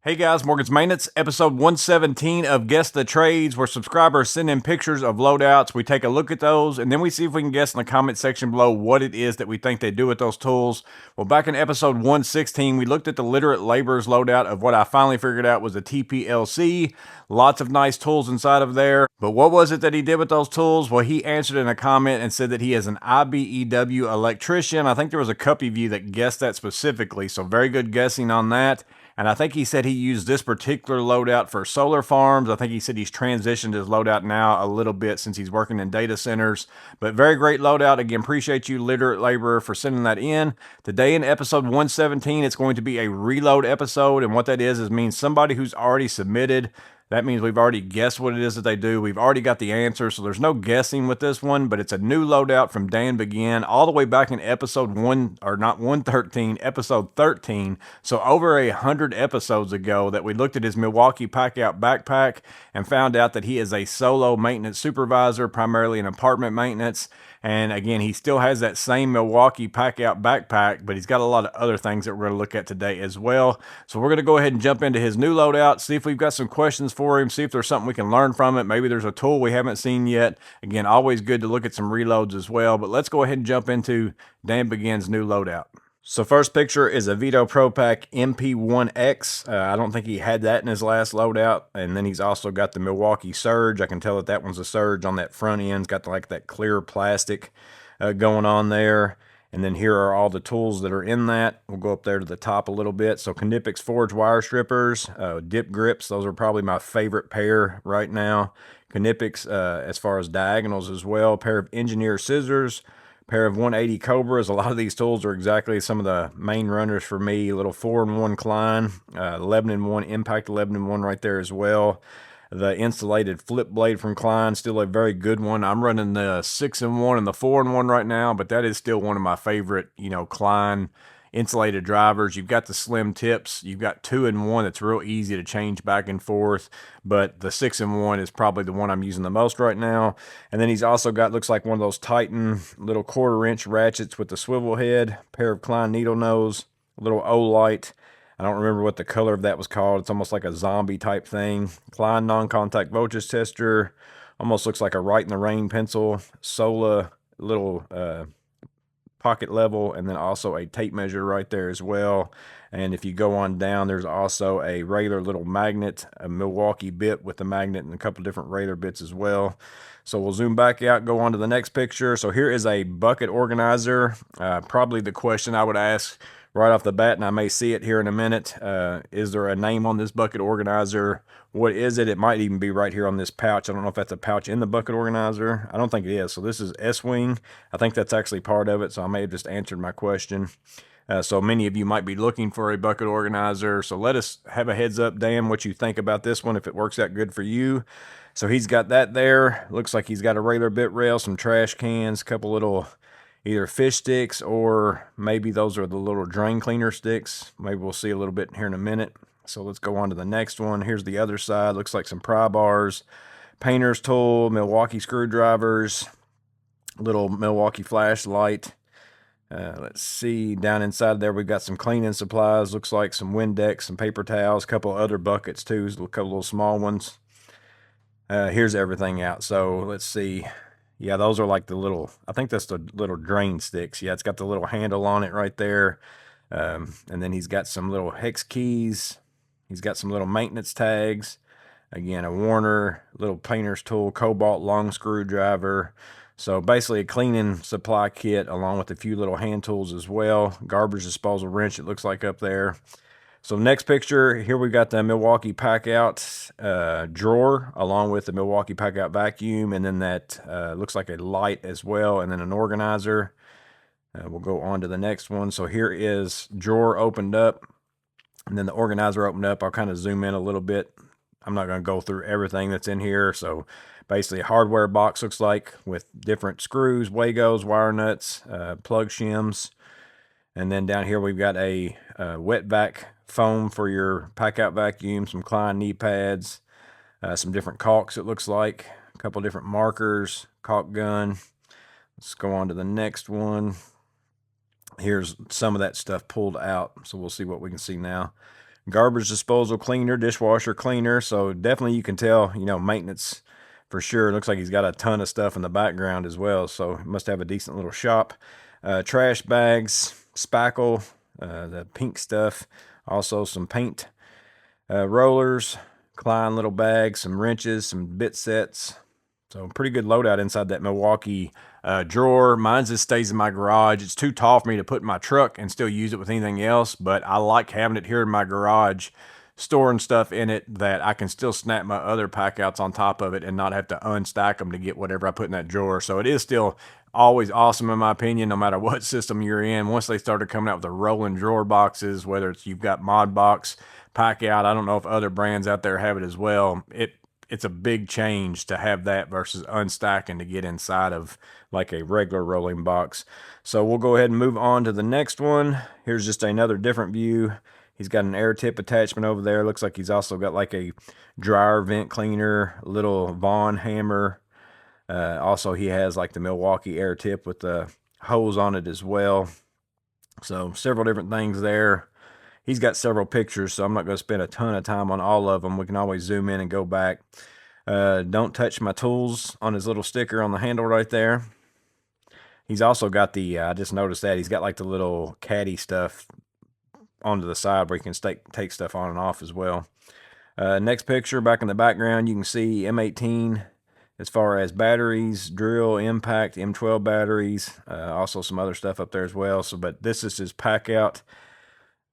Hey guys, Morgan's Maintenance, episode 117 of Guess the Trades, where subscribers send in pictures of loadouts. We take a look at those, and then we see if we can guess in the comment section below what it is that we think they do with those tools. Well, back in episode 116, we looked at the literate laborer's loadout of what I finally figured out was a TPLC. Lots of nice tools inside of there. But what was it that he did with those tools? Well, he answered in a comment and said that he is an IBEW electrician. I think there was a couple of you that guessed that specifically, so very good guessing on that. And I think he said he used this particular loadout for solar farms. I think he said he's transitioned his loadout now a little bit since he's working in data centers. But very great loadout. Again, appreciate you, Literate Laborer, for sending that in. Today in episode 117, it's going to be a reload episode. And what that is means somebody who's already submitted. That means we've already guessed what it is that they do. We've already got the answer, so there's no guessing with this one, but it's a new loadout from Dan Begin all the way back in episode 113, episode 13. So over 100 episodes ago that we looked at his Milwaukee Packout backpack and found out that he is a solo maintenance supervisor, primarily in apartment maintenance. And again, he still has that same Milwaukee Packout backpack, but he's got a lot of other things that we're going to look at today as well. So we're going to go ahead and jump into his new loadout, see if we've got some questions for him, see if there's something we can learn from it. Maybe there's a tool we haven't seen yet. Again, always good to look at some reloads as well. But let's go ahead and jump into Dan Begin's new loadout. So first picture is a Veto Pro Pack MP1X. I don't think he had that in his last loadout. And then he's also got the Milwaukee Surge. I can tell that that one's a Surge on that front end. It's got like that clear plastic going on there. And then here are all the tools that are in that. We'll go up there to the top a little bit. So Knipex Forge wire strippers, dip grips. Those are probably my favorite pair right now. Knipex as far as diagonals as well. A pair of engineer scissors. Pair of 180 Cobras. A lot of these tools are exactly some of the main runners for me. A little 4-in-1 Klein, 11-in-1 Impact 11-in-1 right there as well. The insulated flip blade from Klein, still a very good one. I'm running the 6-in-1 and the 4-in-1 right now, but that is still one of my favorite, Klein insulated drivers. You've got the slim tips. You've got 2-in-1 that's real easy to change back and forth, but the 6-in-1 is probably the one I'm using the most right now. And then he's also got, looks like one of those Titan little 1/4-inch ratchets with the swivel head, pair of Klein needle nose, a little O-light. I don't remember what the color of that was called. It's almost like a zombie type thing. Klein non-contact voltage tester. Almost looks like a Right in the Rain pencil. Sola little pocket level, and then also a tape measure right there as well. And if you go on down, there's also a regular little magnet, a Milwaukee bit with the magnet, and a couple different Raider bits as well. So we'll zoom back out, go on to the next picture. So here is a bucket organizer. Probably the question I would ask right off the bat, and I may see it here in a minute. Is there a name on this bucket organizer? What is it? It might even be right here on this pouch. I don't know if that's a pouch in the bucket organizer. I don't think it is. So this is S-Wing. I think that's actually part of it, so I may have just answered my question. So many of you might be looking for a bucket organizer. So let us have a heads up, Dan, what you think about this one, if it works out good for you. So he's got that there. Looks like he's got a regular bit rail, some trash cans, a couple little either fish sticks, or maybe those are the little drain cleaner sticks. Maybe we'll see a little bit here in a minute. So let's go on to the next one. Here's the other side. Looks like some pry bars, painter's tool, Milwaukee screwdrivers, little Milwaukee flashlight. Let's see, down inside there we've got some cleaning supplies. Looks like some Windex, some paper towels, a couple other buckets too, a couple little small ones. Here's everything out. So let's see. Yeah, those are like the little, I think that's the little drain sticks. Yeah, it's got the little handle on it right there. And then he's got some little hex keys. He's got some little maintenance tags. Again, a Warner, little painter's tool, Cobalt long screwdriver. So basically a cleaning supply kit along with a few little hand tools as well. Garbage disposal wrench, it looks like up there. So next picture, here we've got the Milwaukee Packout drawer along with the Milwaukee Packout vacuum, and then that looks like a light as well, and then an organizer. We'll go on to the next one. So here is drawer opened up, and then the organizer opened up. I'll kind of zoom in a little bit. I'm not going to go through everything that's in here. So basically a hardware box looks like with different screws, Wagos, wire nuts, plug shims. And then down here we've got a wet vac foam for your Packout vacuum, some Klein knee pads, some different caulks it looks like, a couple different markers, caulk gun. Let's go on to the next one. Here's some of that stuff pulled out, so we'll see what we can see now. garbage disposal cleaner, dishwasher cleaner. So definitely you can tell, you know, maintenance for sure. It looks like he's got a ton of stuff in the background as well. So he must have a decent little shop. Trash bags, spackle, the pink stuff. Also some paint rollers, Klein little bags, some wrenches, some bit sets. So pretty good loadout inside that Milwaukee drawer. Mine just stays in my garage. It's too tall for me to put in my truck and still use it with anything else, but I like having it here in my garage, storing stuff in it that I can still snap my other packouts on top of it and not have to unstack them to get whatever I put in that drawer. So it is still always awesome in my opinion, no matter what system you're in. Once they started coming out with the rolling drawer boxes, whether it's you've got Mod Box, Packout, I don't know if other brands out there have it as well. It's a big change to have that versus unstacking to get inside of like a regular rolling box. So we'll go ahead and move on to the next one. Here's just another different view. He's got an air tip attachment over there. Looks like he's also got like a dryer vent cleaner, little Vaughn hammer. Also, he has like the Milwaukee air tip with the hose on it as well. So several different things there. He's got several pictures, so I'm not going to spend a ton of time on all of them. We can always zoom in and go back. Don't touch my tools on his little sticker on the handle right there. He's also got the, I just noticed that, he's got like the little caddy stuff onto the side where you can take stuff on and off as well. Next picture, back in the background, you can see M18 as far as batteries, drill, impact, M12 batteries, also some other stuff up there as well. So, but this is his Packout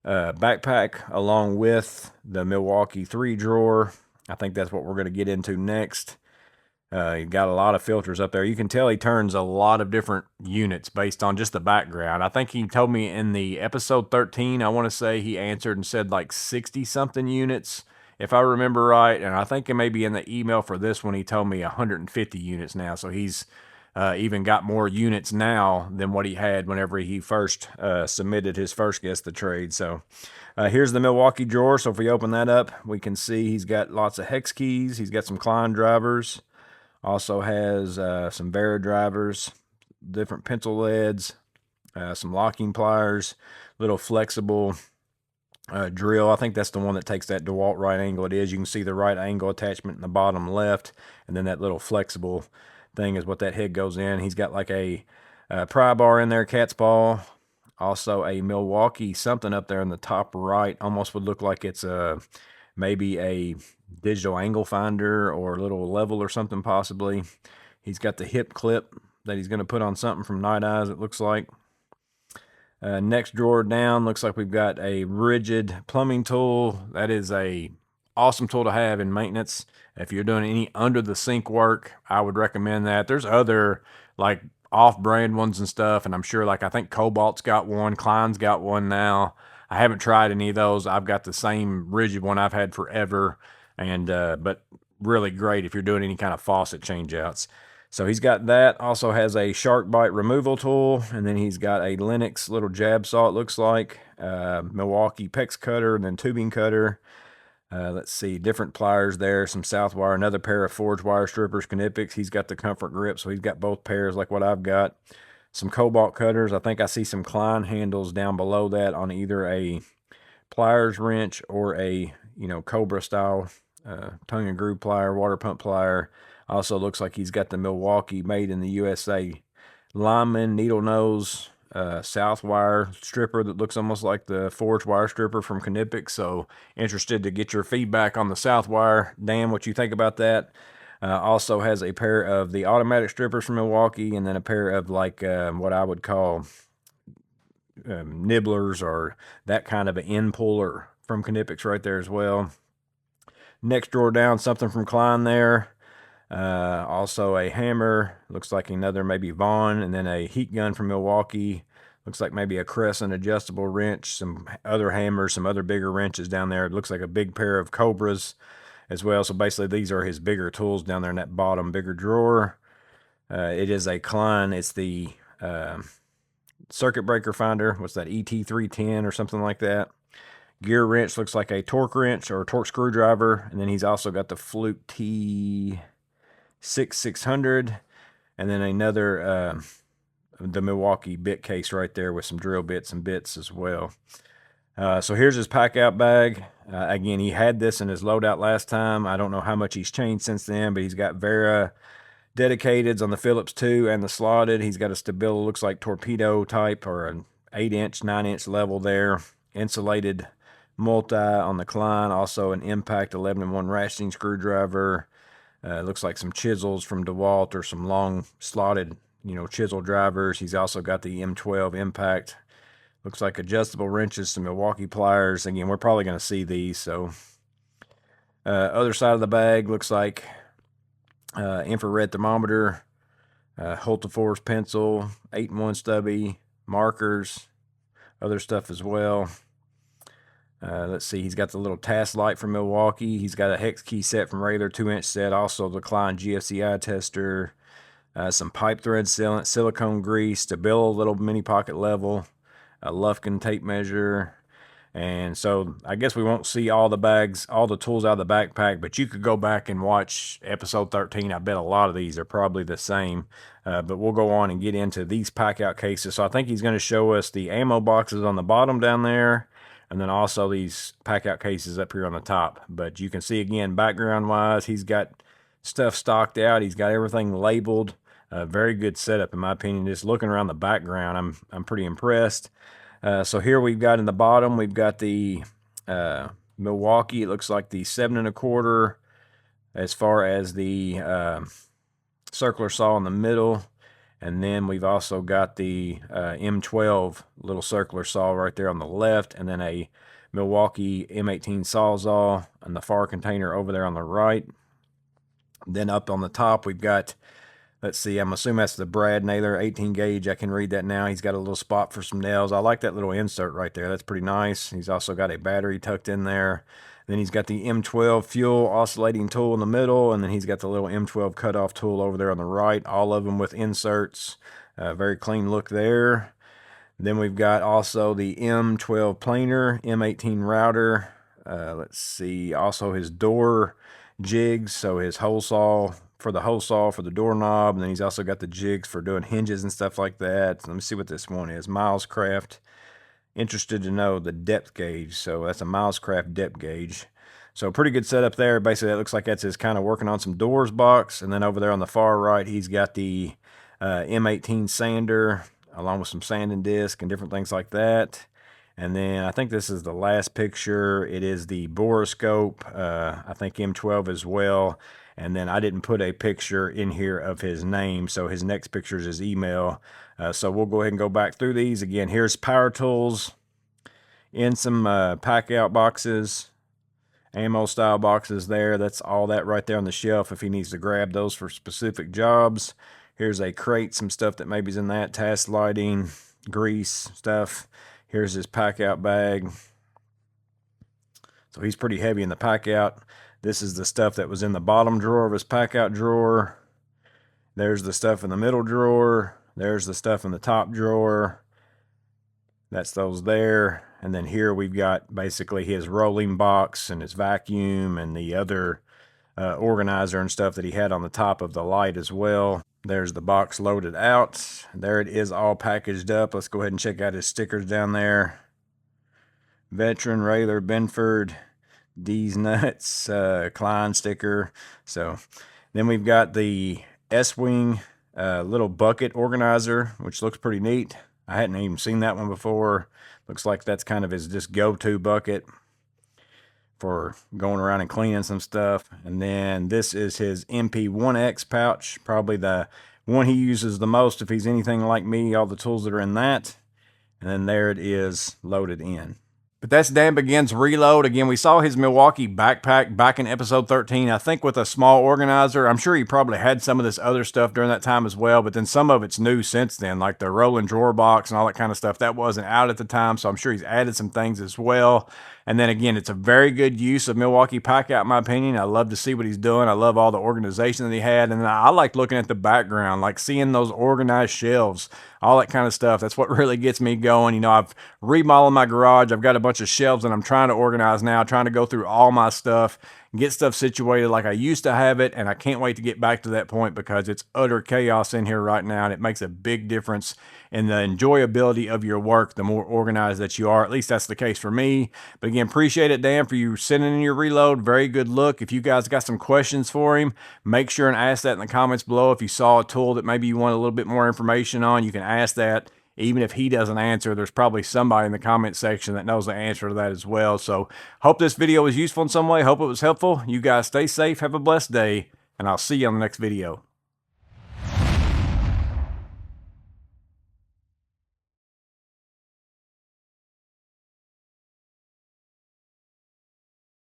backpack along with the Milwaukee 3 drawer. I think that's what we're going to get into next. He got a lot of filters up there. You can tell he turns a lot of different units based on just the background. I think he told me in the episode 13, I want to say he answered and said like 60 something units, if I remember right. And I think it may be in the email for this one, he told me 150 units now. So he's even got more units now than what he had whenever he first submitted his first Guess the Trade. So here's the Milwaukee drawer. So if we open that up, we can see he's got lots of hex keys. He's got some Klein drivers. Also has some Vera drivers, different pencil leads, some locking pliers, little flexible drill. I think that's the one that takes that DeWalt right angle. It is. You can see the right angle attachment in the bottom left, and then that little flexible thing is what that head goes in. He's got like a pry bar in there, cat's paw. Also a Milwaukee something up there in the top right. Almost would look like it's maybe a digital angle finder or a little level or something possibly. He's got the hip clip that he's going to put on something from Night Eyes, it looks like. Next drawer down, looks like we've got a rigid plumbing tool. That is a awesome tool to have in maintenance. If you're doing any under the sink work, I would recommend that. There's other like off-brand ones and stuff, and I'm sure like I think Cobalt's got one, Klein's got one now. I haven't tried any of those. I've got the same rigid one I've had forever, and but really great if you're doing any kind of faucet changeouts. So he's got that. Also has a shark bite removal tool, and then he's got a Lennox little jab saw, it looks like, Milwaukee PEX cutter, and then tubing cutter. Let's see, different pliers there, some Southwire, another pair of forged wire strippers, Knipex. He's got the comfort grip, so he's got both pairs like what I've got. Some Cobalt cutters. I think I see some Klein handles down below that on either a pliers wrench or a, you know, Cobra style tongue and groove plier, water pump plier. Also looks like he's got the Milwaukee made in the USA lineman needle nose Southwire stripper that looks almost like the forged wire stripper from Knipex. So interested to get your feedback on the Southwire. Dan, what you think about that? Also has a pair of the automatic strippers from Milwaukee, and then a pair of like what I would call nibblers or that kind of an end puller from Knipex right there as well. Next drawer down, something from Klein there. Also a hammer, looks like another maybe Vaughn, and then a heat gun from Milwaukee. Looks like maybe a Crescent adjustable wrench, some other hammers, some other bigger wrenches down there. It looks like a big pair of Cobras as well. So basically these are his bigger tools down there in that bottom bigger drawer. It is a Klein. It's the circuit breaker finder. What's that, ET310 or something like that. Gear wrench looks like a torque wrench or a torque screwdriver. And then he's also got the Fluke T6600. And then another, the Milwaukee bit case right there with some drill bits and bits as well. So here's his pack out bag. Again, he had this in his loadout last time. I don't know how much he's changed since then, but he's got Vera dedicateds on the Phillips 2 and the slotted. He's got a Stabilo, looks like torpedo type, or an 8-inch, 9-inch level there. Insulated multi on the Klein. Also an Impact 11-1 ratcheting screwdriver. Looks like some chisels from DeWalt or some long slotted, chisel drivers. He's also got the M12 Impact. Looks like adjustable wrenches, some Milwaukee pliers. Again, we're probably going to see these. So, other side of the bag looks like infrared thermometer, Hultafors pencil, 8-in-1 stubby, markers, other stuff as well. Let's see, he's got the little task light from Milwaukee. He's got a hex key set from Rayler, 2-inch set. Also the Klein GFCI tester, some pipe thread sealant, silicone grease, Stabilo little mini pocket level, a Lufkin tape measure. And so I guess we won't see all the bags, all the tools out of the backpack, but you could go back and watch episode 13. I bet a lot of these are probably the same, but we'll go on and get into these pack out cases. So I think he's going to show us the ammo boxes on the bottom down there, and then also these pack out cases up here on the top. But you can see again, background wise, he's got stuff stocked out. He's got everything labeled. Very good setup in my opinion. Just looking around the background, I'm pretty impressed. So here we've got in the bottom, we've got the Milwaukee. It looks like the 7 1/4 as far as the circular saw in the middle. And then we've also got the M12 little circular saw right there on the left, and then a Milwaukee M18 Sawzall and the far container over there on the right. Then up on the top, we've got, let's see, I'm assuming that's the Brad Naylor 18 gauge. I can read that now. He's got a little spot for some nails. I like that little insert right there. That's pretty nice. He's also got a battery tucked in there. Then he's got the M12 fuel oscillating tool in the middle, and then he's got the little M12 cutoff tool over there on the right, all of them with inserts. Very clean look there. Then we've got also the M12 planer, M18 router. Let's see, also his door jigs, so his hole saw for the hole saw for the doorknob, and then he's also got the jigs for doing hinges and stuff like that. Let me see what this one is. Milescraft. Interested to know the depth gauge. So that's a Milescraft depth gauge. So pretty good setup there. Basically, that looks like that's his kind of working on some doors box. And then over there on the far right, he's got the M18 sander along with some sanding disc and different things like that. And then I think this is the last picture. It is the borescope, I think M12 as well. And then I didn't put a picture in here of his name, so his next picture is his email. So we'll go ahead and go back through these. Again, here's power tools in some pack out boxes, ammo style boxes there. That's all that right there on the shelf if he needs to grab those for specific jobs. Here's a crate, some stuff that maybe is in that, task lighting, grease stuff. Here's his pack out bag. So he's pretty heavy in the pack out. This is the stuff that was in the bottom drawer of his pack out drawer. There's the stuff in the middle drawer. There's the stuff in the top drawer. That's those there. And then here we've got basically his rolling box and his vacuum and the other organizer and stuff that he had on the top of the light as well. There's the box loaded out. There it is, all packaged up. Let's go ahead and check out his stickers down there. Veteran, Rayler, Benford, D's Nuts, Klein sticker. So then we've got the S-Wing little bucket organizer, which looks pretty neat. I hadn't even seen that one before. Looks like that's kind of his just go-to bucket for going around and cleaning some stuff. And then this is his MP1X pouch, probably the one he uses the most if he's anything like me, all the tools that are in that. And then there it is loaded in. But that's Dan Begins Reload. Again, we saw his Milwaukee backpack back in episode 13, I think with a small organizer. I'm sure he probably had some of this other stuff during that time as well, but then some of it's new since then, like the rolling drawer box and all that kind of stuff. That wasn't out at the time, so I'm sure he's added some things as well. And then again, it's a very good use of Milwaukee Packout, in my opinion. I love to see what he's doing. I love all the organization that he had. And I like looking at the background, like seeing those organized shelves, all that kind of stuff. That's what really gets me going. You know, I've remodeled my garage. I've got a bunch bunch of shelves that I'm trying to organize now, trying to go through all my stuff, get stuff situated like I used to have it, and I can't wait to get back to that point because it's utter chaos in here right now, and it makes a big difference in the enjoyability of your work the more organized that you are. At least that's the case for me. But again, appreciate it, Dan, for you sending in your reload. Very good look. If you guys got some questions for him, make sure and ask that in the comments below. If you saw a tool that maybe you want a little bit more information on, you can ask that. Even if he doesn't answer, there's probably somebody in the comment section that knows the answer to that as well. So hope this video was useful in some way. Hope it was helpful. You guys stay safe. Have a blessed day, and I'll see you on the next video.